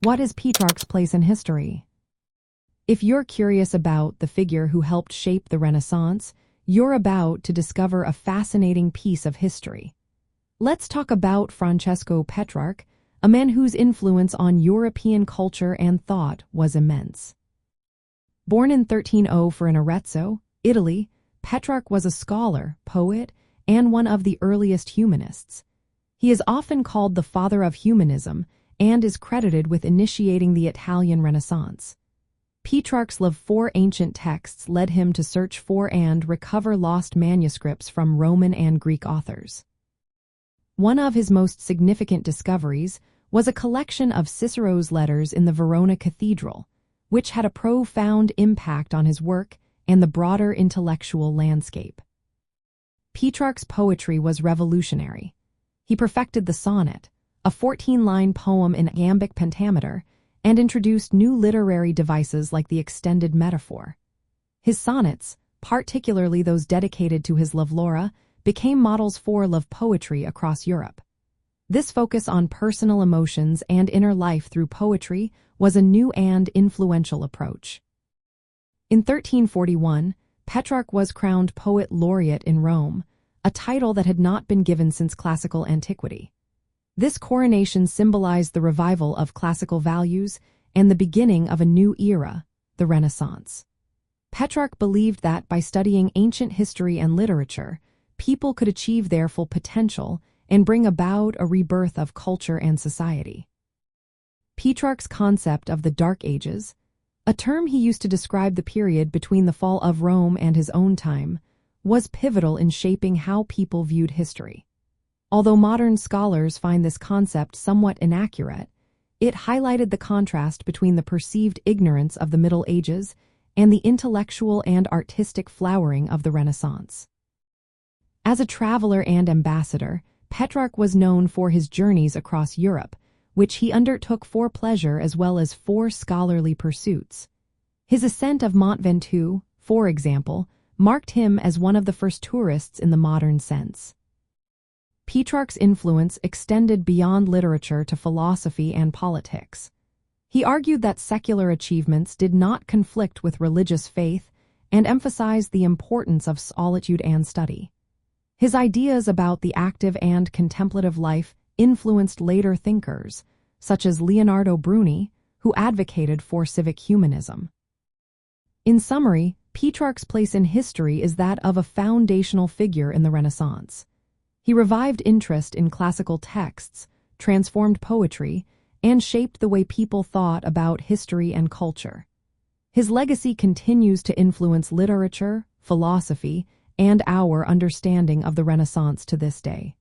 What is Petrarch's place in history? If you're curious about the figure who helped shape the Renaissance, you're about to discover a fascinating piece of history. Let's talk about Francesco Petrarch, a man whose influence on European culture and thought was immense. Born in 1304 in Arezzo, Italy, Petrarch was a scholar, poet, and one of the earliest humanists. He is often called the father of humanism and is credited with initiating the Italian Renaissance. Petrarch's love for ancient texts led him to search for and recover lost manuscripts from Roman and Greek authors. One of his most significant discoveries was a collection of Cicero's letters in the Verona Cathedral, which had a profound impact on his work and the broader intellectual landscape. Petrarch's poetry was revolutionary. He perfected the sonnet, a 14-line poem in iambic pentameter, and introduced new literary devices like the extended metaphor. His sonnets, particularly those dedicated to his love Laura, became models for love poetry across Europe. This focus on personal emotions and inner life through poetry was a new and influential approach. In 1341, Petrarch was crowned Poet Laureate in Rome, a title that had not been given since classical antiquity. This coronation symbolized the revival of classical values and the beginning of a new era, the Renaissance. Petrarch believed that by studying ancient history and literature, people could achieve their full potential and bring about a rebirth of culture and society. Petrarch's concept of the Dark Ages, a term he used to describe the period between the fall of Rome and his own time, was pivotal in shaping how people viewed history. Although modern scholars find this concept somewhat inaccurate, it highlighted the contrast between the perceived ignorance of the Middle Ages and the intellectual and artistic flowering of the Renaissance. As a traveler and ambassador, Petrarch was known for his journeys across Europe, which he undertook for pleasure as well as for scholarly pursuits. His ascent of Mont Ventoux, for example, marked him as one of the first tourists in the modern sense. Petrarch's influence extended beyond literature to philosophy and politics. He argued that secular achievements did not conflict with religious faith and emphasized the importance of solitude and study. His ideas about the active and contemplative life influenced later thinkers, such as Leonardo Bruni, who advocated for civic humanism. In summary, Petrarch's place in history is that of a foundational figure in the Renaissance. He revived interest in classical texts, transformed poetry, and shaped the way people thought about history and culture. His legacy continues to influence literature, philosophy, and our understanding of the Renaissance to this day.